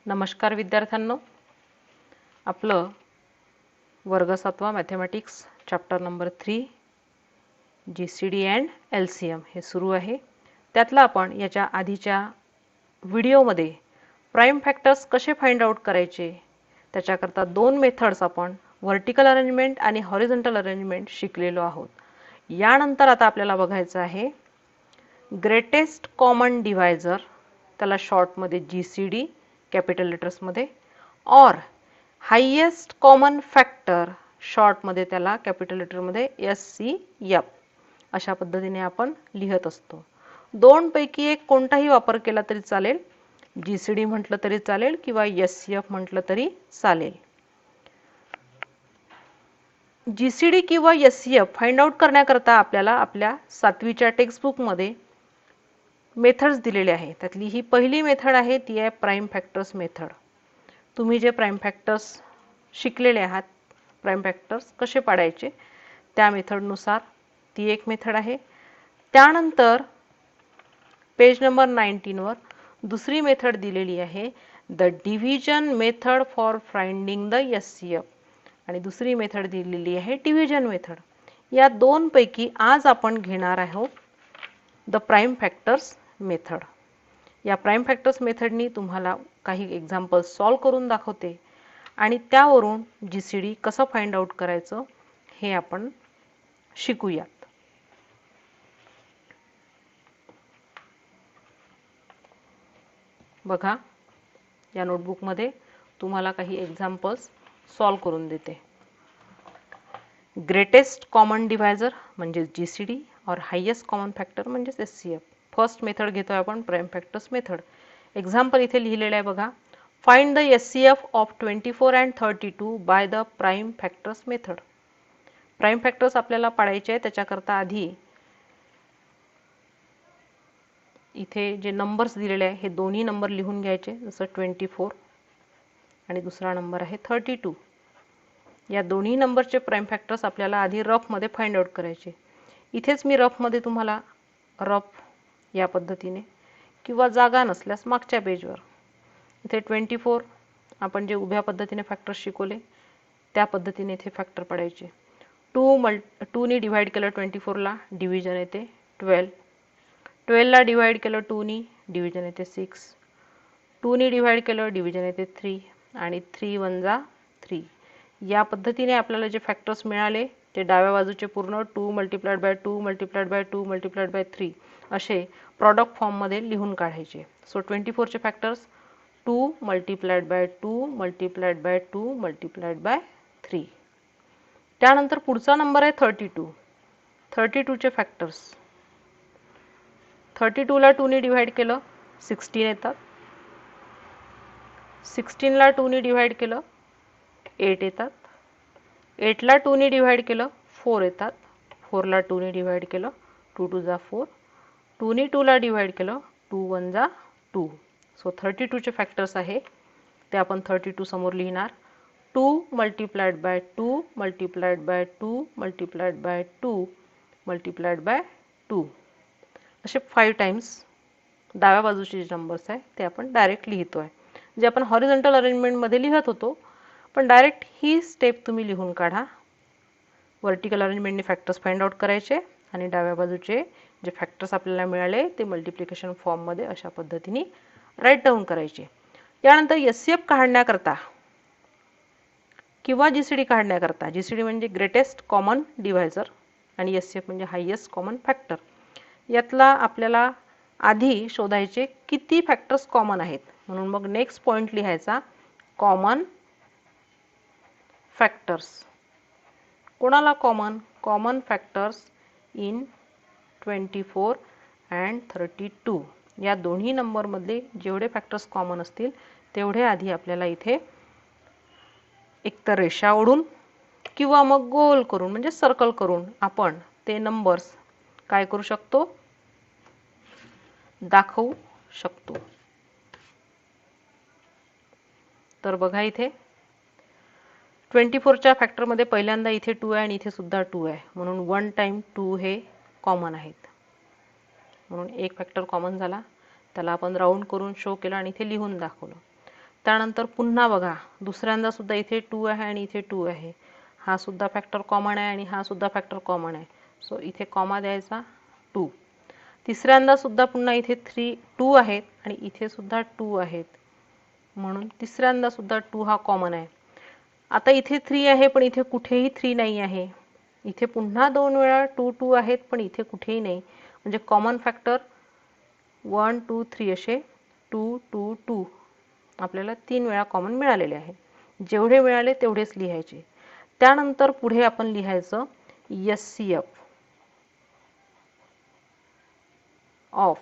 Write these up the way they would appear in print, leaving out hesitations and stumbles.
नमस्कार विद्यार्थ्यांनो, आपलं वर्ग 7वा mathematics chapter number 3 GCD and LCM हे सुरू आहे. त्यातला आपण याच्या आधीच्या व्हिडिओमध्ये प्राइम फॅक्टर्स कसे फाइंड आउट करायचे त्याच्याकरता दोन मेथड्स आपण व्हर्टिकल अरेंजमेंट आणि हॉरिझॉन्टल अरेंजमेंट शिकलेलो आहोत. यानंतर आता आपल्याला बघायचं आहे ग्रेटेस्ट कॉमन डिव्हायजर, त्याला शॉर्टमध्ये जीसीडी कॅपिटल लेटर्समध्ये, और हायेस्ट कॉमन फॅक्टर शॉर्टमध्ये त्याला कॅपिटल लेटरमध्ये एससीएफ अशा पद्धतीने आपण लिहत असतो. दोन पैकी एक कोणताही वापर केला तरी चालेल, जीसीडी म्हटलं तरी चालेल किंवा एससीएफ म्हटलं तरी चालेल. जीसीडी किंवा एससीएफ फाइंड आउट करण्याकरता आपल्याला आपल्या 7वीच्या टेक्स्टबुकमध्ये मेथड्स दिलेले आहे. त्यातली ही पहिली मेथड आहे ती आहे प्राइम फॅक्टर्स मेथड. तुम्ही जे प्राइम फॅक्टर्स शिकलेले आहात, प्राइम फॅक्टर्स कसे पाडायचे त्या मेथडनुसार ती एक मेथड आहे. त्यानंतर पेज नंबर 19 वर दुसरी मेथड दिलेली आहे the division method for finding the SCF आणि दुसरी मेथड दिलेली आहे डिव्हिजन मेथड. या दोन पैकी आज आपण घेणार आहोत द प्राइम फॅक्टर्स मेथड. या प्राइम फॅक्टर्स मेथडनी तुम्हाला काही एक्झाम्पल्स सॉल्व करून दाखवते आणि त्यावरून जीसीडी कसं फाइंड आउट करायचं हे आपण शिकूयात. बघा, या नोटबुकमध्ये तुम्हाला काही एक्झाम्पल्स सॉल्व करून देते. ग्रेटेस्ट कॉमन डिव्हायजर म्हणजे जीसीडी और हायेस्ट कॉमन फॅक्टर म्हणजे एससीएफ. फर्स्ट मेथड घेतोय आपण प्राइम फॅक्टर्स मेथड. एक्झाम्पल इथे लिहिलेलं आहे बघा. Find the SCF of 24 and 32 by the prime factors method. Prime factors आपल्याला पाडायचे आहे, त्याच्याकरता आधी इथे जे नंबर्स दिलेले आहे हे दोन्ही नंबर लिहून घ्यायचे. जसं 24 आणि दुसरा नंबर आहे 32. या दोन्ही नंबरचे प्राइम फॅक्टर्स आपल्याला आधी रफमध्ये फाइंड आउट करायचे. इथेच मी रफमध्ये तुम्हाला रफ या पद्धतीने किंवा जागा नसल्यास मागच्या पेजवर इथे 24 आपण जे उभ्या पद्धतीने फॅक्टर्स शिकवले त्या पद्धतीने इथे फॅक्टर पडायचे. 2 ने डिवाइड केलं 24 ला डिव्हिजन येते 12. 12 ला डिवाइड केलं 2 ने डिव्हिजन येते 6. 2 ने डिवाइड केलं डिव्हिजन येते 3 आणि 3 1 जा 3. या पद्धतीने आपल्याला जे फॅक्टर्स मिळाले ते डाव्या बाजूचे पूर्ण 2 multiplied by 2 multiplied by 2 multiplied by 3 असे प्रॉडक्ट फॉर्ममध्ये लिहून काढायचे. सो 24 चे factors 2 multiplied by 2 multiplied by 2 multiplied by 3. त्यानंतर पुढचा नंबर आहे 32. 32 चे फॅक्टर्स 32 ला 2 ने डिवाइड केलं 16 येतात. 16 ला 2 ने डिवाइड केलं 8 येतात. 8 ला 2 ने डिवाइड केलं 4 येतात. 4 ला 2 ने डिवाइड केलं 2 2 जा 4. 2 ने 2 ला डिवाइड केलं 2 1 जा 2. सो 32 चे फॅक्टर्स आहे ते आपण 32 समोर लिहिणार. 2 multiplied by 2 multiplied by 2 multiplied by 2 multiplied by 2 असे 5 टाइम्स डाव्या बाजूचे जे नंबर्स आहे ते आपण डायरेक्ट लिहितोय. जे आपण हॉरिझॉन्टल अरेंजमेंटमध्ये लिहत होतो, पण डायरेक्ट ही स्टेप तुम्ही लिहून काढा. व्हर्टिकल अरेंजमेंटने फॅक्टर्स फाइंड आउट करायचे आणि डाव्या बाजूचे जे फॅक्टर्स आपल्याला मिळाले ते मल्टिप्लिकेशन फॉर्ममध्ये अशा पद्धतीने राईट डाऊन करायचे. यानंतर एससीएफ काढण्याकरता किंवा जीसीडी काढण्याकरता, जीसीडी म्हणजे ग्रेटेस्ट कॉमन डिव्हायजर आणि एससीएफ म्हणजे हायेस्ट कॉमन फॅक्टर, यातला आपल्याला आधी शोधायचे किती फॅक्टर्स कॉमन आहेत. म्हणून मग नेक्स्ट पॉइंट लिहायचा कॉमन फॅक्टर्स. कोणाला common? Common factors in 24 and 32. या दोन्ही नंबरमधले जेवढे फॅक्टर्स कॉमन असतील तेवढे आधी आपल्याला इथे एकतर रेषा ओढून किंवा मग गोल करून म्हणजे सर्कल करून आपण ते नंबर्स काय करू शकतो, दाखवू शकतो. तर बघा इथे 24 च्या फॅक्टरमध्ये पहिल्यांदा इथे 2 आहे आणि इथे सुद्धा 2 आहे, म्हणून 1 टाइम 2 हे कॉमन आहेत. म्हणून एक फॅक्टर कॉमन झाला, त्याला आपण राऊंड करून शो केला आणि इथे लिहून दाखवलं. त्यानंतर पुन्हा बघा दुसऱ्यांदा सुद्धा इथे 2 आहे आणि इथे 2 आहे, हा सुद्धा फॅक्टर कॉमन आहे आणि हा सुद्धा फॅक्टर कॉमन आहे, सो इथे कॉमा द्यायचा 2. तिसऱ्यांदा सुद्धा पुन्हा इथे 2 आहेत आणि इथे सुद्धा 2 आहेत, म्हणून तिसऱ्यांदा सुद्धा 2 हा कॉमन आहे. आता इथे 3 आहे पण इथे कुठेही 3 नाही आहे, इथे पुन्हा 2 वेळा 2 2 आहेत पण इथे कुठेही नाही, म्हणजे कॉमन फॅक्टर 1 2 3 असे 2 2 2 आपल्याला 3 वेळा कॉमन मिळालेले आहे. जेवढे मिळाले तेवढेच लिहायचे. त्यानंतर पुढे आपण लिहायचं HCF of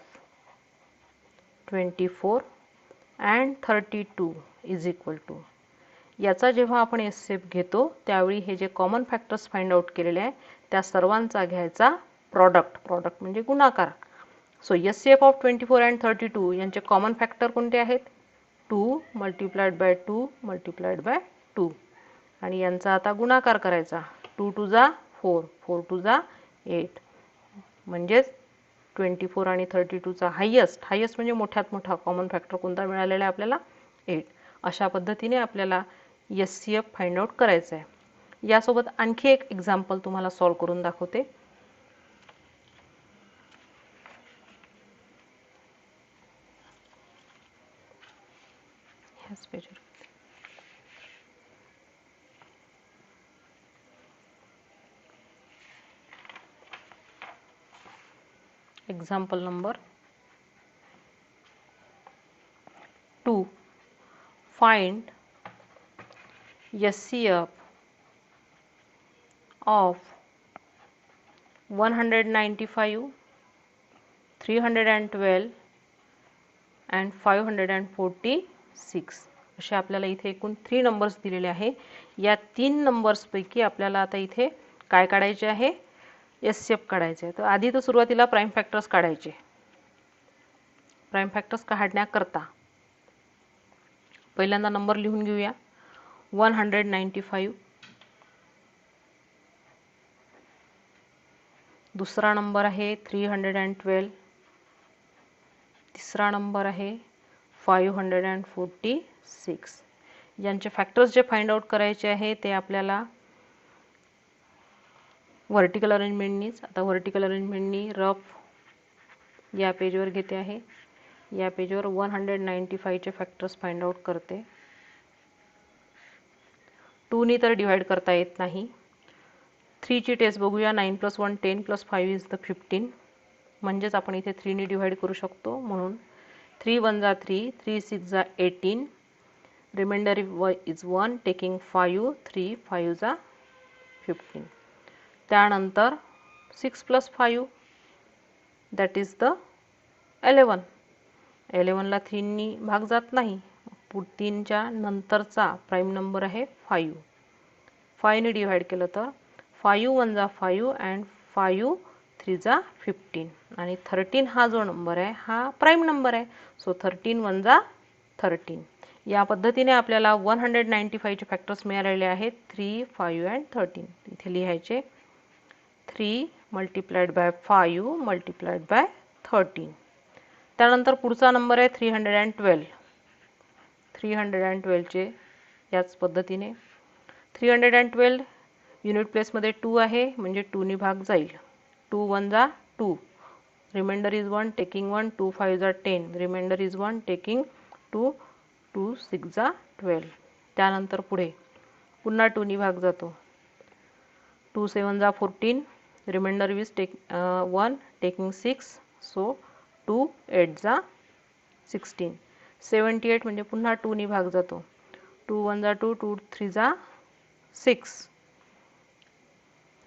24 and 32 is equal to, याचा जेव्हा आपण HCF घेतो त्यावेळी हे जे कॉमन फॅक्टर्स फाइंड आउट केलेले आहे त्या सर्वांचा घ्यायचा प्रॉडक्ट म्हणजे गुणाकार. सो HCF ऑफ 24 and 32 यांचे कॉमन फॅक्टर कोणते आहेत? 2 मल्टिप्लाइड बाय 2 मल्टिप्लाइड बाय 2 आणि यांचा आता गुणाकार करायचा. 2 2 जा 4, 4 2 जा 8, म्हणजेच 24 आणि 32चा हायेस्ट म्हणजे मोठ्यात मोठा कॉमन फॅक्टर कोणता मिळालेला आहे आपल्याला? 8. अशा पद्धतीने आपल्याला HCF फाइंड आउट करायचं आहे. यासोबत आणखी एक एक्झाम्पल तुम्हाला सॉल्व करून दाखवते. ह्याच पेजवर example number 2. Find HCF of 195, 312 and 546 असे आपल्याला इथे एकूण 3 नंबर्स दिलेले आहे. या 3 नंबर्स पैकी आपल्याला आता इथे काय काढायचे आहे? HCF काढायचे आहे. तर आधी तर सुरुवातीला प्राइम फॅक्टर्स काढायचे. प्राइम फॅक्टर्स काढण्याकरता पहिल्यांदा नंबर लिहून घेऊया. 195, दुसरा नंबर आहे 312, तिसरा नंबर आहे 546. यांचे फॅक्टर्स जे फाइंड आउट करायचे आहे ते आपल्याला व्हर्टिकल अरेंजमेंटनीच. आता व्हर्टिकल अरेंजमेंटनी रफ या पेजवर घेते आहे. या पेजवर 195 चे फॅक्टर्स फाइंड आउट करते. 2 नी तर डिवाइड करता येत नाही. 3 ची टेस्ट बघूया. 9 + 1 10 + 5 इज द 15, म्हणजेच आपण इथे 3 नी डिवाइड करू शकतो. म्हणून 3 1 जा 3, 3 6 जा 18, रिमाइंडर इज 1 टेकिंग 5, 3 5 जा 15. त्यानंतर 6 + 5 दॅट इज द 11. 11 ला 3 नी भाग जात नाही. 3 च्या नंतरचा प्राइम नंबर आहे 5. 5 ने डिवाइड केलं तर 5 1 जा 5 अँड 5 3 जा 15 आणि 13 हा जो नंबर आहे हा प्राइम नंबर आहे. सो 13 1 जा 13. या पद्धतीने आपल्याला 195 चे फॅक्टर्स मिळालेले आहेत 3 5 अँड 13. इथे लिहायचे 3 मल्टिप्लाइड बाय 5 मल्टिप्लाइड बाय 13. त्यानंतर पुढचा नंबर आहे 312. 312 चे याच पद्धतीने 312 युनिट प्लेसमध्ये 2 आहे म्हणजे 2 नी भाग जाईल. 2 1 जा 2, रिमाइंडर इज 1 टेकिंग 1, 2 5 जा 10, रिमाइंडर इज 1 टेकिंग 2, 2 6 जा 12. त्यानंतर पुढे पुन्हा 2 नी भाग जातो. 2 7 जा 14, रिमाइंडर इज 1 टेकिंग 6, सो 2 8 जा 16. 78 म्हणजे पुन्हा 2 नी भाग जातो. 2 1 जा 2, 2 3 जा 6,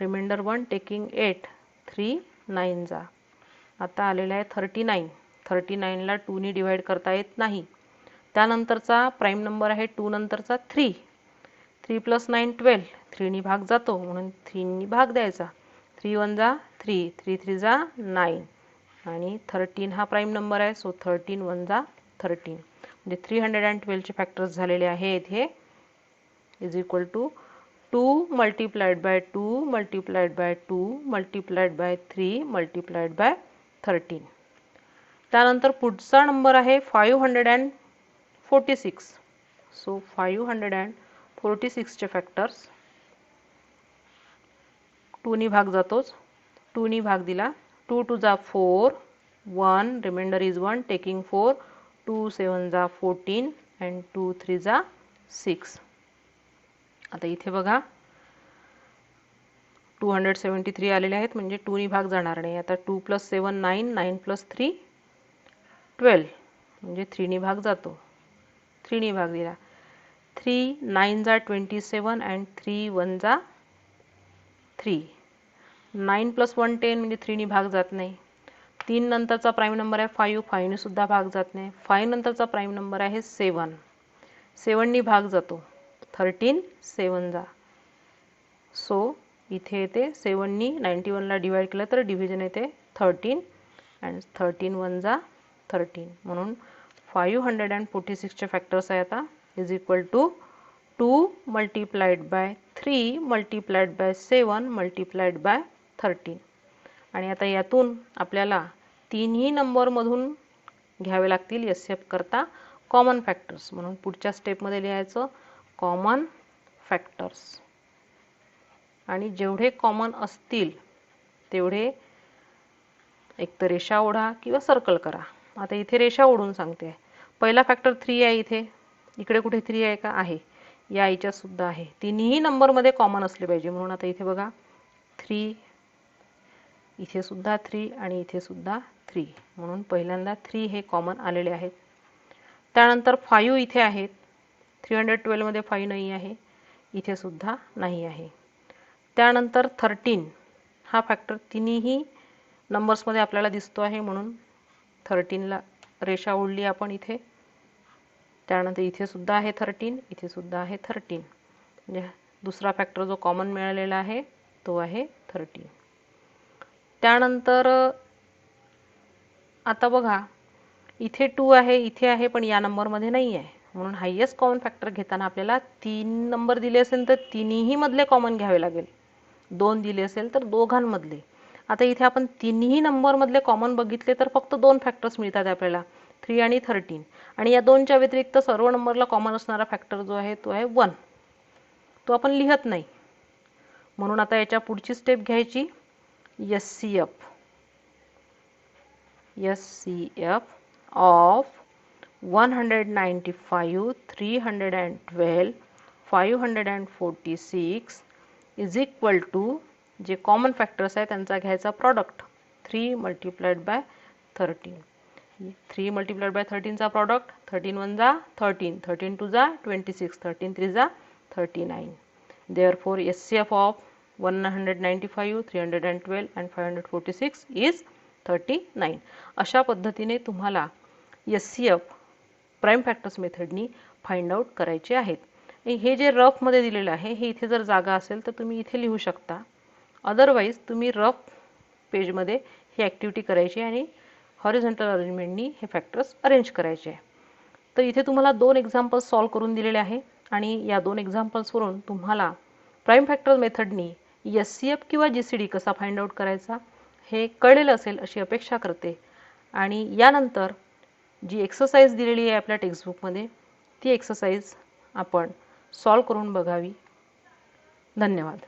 रिमाइंडर 1 टेकिंग 8, 3 9 जा. आता आलेला आहे 39. 39 ला 2 नी डिवाइड करता येत नाही. त्यानंतरचा प्राइम नंबर आहे 2 नंतरचा 3. 3 + 9 12, 3 नी भाग जातो म्हणून 3 नी भाग द्यायचा. 3 1 जा 3, 3 3 जा 9 आणि 13 हा प्राइम नंबर आहे. सो 13 1 जा 13. म्हणजे 312 चे फॅक्टर्स झालेले आहेत हे is equal to 2 multiplied by 2 multiplied by 2 multiplied by 3 multiplied by 13. त्यानंतर पुढचा नंबर आहे 546. सो 546चे फॅक्टर्स 2नी भाग जातोच, 2नी भाग दिला, 2 2 जा 4, 1 रिमाइंडर इज 1 टेकिंग 4, 2 7 जा 14 अँड 2 3 जा 6. आता इथे बघा 273 आलेले आहेत, म्हणजे 2नी भाग जाणार नाही. आता 2 + 7 9, 9 + 3 12, म्हणजे 3नी भाग जातो, 3नी भाग दिला, 3 9 जा 27 अँड 3 1 जा 3, 9 + 1 10, म्हणजे 3नी भाग जात नाही. 3 नंतरचा प्राईम नंबर आहे 5, 5नी सुद्धा भाग जात नाही. 5 नंतरचा प्राईम नंबर आहे 7, 7नी भाग जातो, 13 7 जा. सो इथे येते 7नी 91ला डिवाइड केलं तर डिव्हिजन येते 13 अँड 13 1 जा 13, म्हणून 546चे फॅक्टर्स आहे आता is equal to 2 multiplied by 3 multiplied by 7 multiplied by 13. आणि आता यातून आपल्याला तिन्ही नंबरमधून घ्यावे लागतील एसएफ करता कॉमन फॅक्टर्स, म्हणून पुढच्या स्टेपमध्ये लिहायचं कॉमन फॅक्टर्स, आणि जेवढे कॉमन असतील तेवढे एकतर रेषा ओढा किंवा सर्कल करा. आता इथे रेषा ओढून सांगते. पहिला फॅक्टर 3 आहे, इथे इकडे कुठे 3 आहे का? आहे, या आईच्या सुद्धा आहे. तिन्ही नंबरमध्ये कॉमन असले पाहिजे, म्हणून आता इथे बघा 3, इथे सुद्धा 3 आणि इथे सुद्धा 3, म्हणून पहिल्यांदा 3 हे कॉमन आलेले आहेत. त्यानंतर 5 इथे आहेत, 312 मध्ये 5 नाही आहे, इथे सुद्धा नाही आहे. त्यानंतर 13 हा फॅक्टर तिन्ही नंबर्समध्ये आपल्याला दिसतो आहे, म्हणून 13ला रेषा ओढली आपण इथे. त्यानंतर इथे सुद्धा आहे 13, इथे सुद्धा आहे 13, म्हणजे दुसरा फॅक्टर जो कॉमन मिळालेला आहे तो आहे 13. त्यानंतर आता बघा इथे 2 आहे, इथे आहे, पण या नंबरमध्ये नाही आहे, म्हणून हायेस्ट कॉमन फॅक्टर घेताना आपल्याला 3 नंबर दिले असेल तर तिन्ही मधले कॉमन घ्यावे लागेल, 2 दिले असेल तर दोघांमधले. आता इथे आपण तिन्ही नंबरमधले कॉमन बघितले तर फक्त 2 फॅक्टर्स मिळतात आपल्याला, 3 आणि 13, आणि या 2च्या व्यतिरिक्त सर्व नंबरला कॉमन असणारा फॅक्टर जो आहे तो आहे 1, तो आपण लिहत नाही. म्हणून आता याच्या पुढची स्टेप घ्यायची SCF of 195, 312, 546 is equal to जे कॉमन फॅक्टर्स आहे त्यांचा घ्यायचा product 3 multiplied by 13. 3 multiplied by 13चा प्रॉडक्ट 13 1 जा 13, 13 2 जा 26, 13 3 जा 39. Therefore SCF of 195, 312 and 546 is 39. अशा पद्धतीने तुम्हाला SCF प्राइम फॅक्टर्स मेथडनी फाइंड आउट करायचे आहेत. हे जे रफमध्ये दिलेलं आहे हे इथे जर जागा असेल तर तुम्ही इथे लिहू शकता, अदरवाईज तुम्ही रफ पेजमध्ये ही ॲक्टिव्हिटी करायची आणि हॉरिझॉन्टल अरेंजमेंटनी हे फॅक्टर्स अरेंज करायचे. तर इथे तुम्हाला 2 एक्झाम्पल्स सॉल्व करून दिलेले आहे, आणि या 2 एक्झाम्पल्सवरून तुम्हाला प्राइम फॅक्टर मेथडनी SCF किंवा GCD कसा फाइंड आउट करायचा हे कळलेलं असेल अशी अपेक्षा करते. आणि यानंतर जी एक्सरसाइज दिलेली आहे आपल्या टेक्स्टबुकमध्ये ती एक्सरसाइज आपण सॉल्व करून बघावी. धन्यवाद.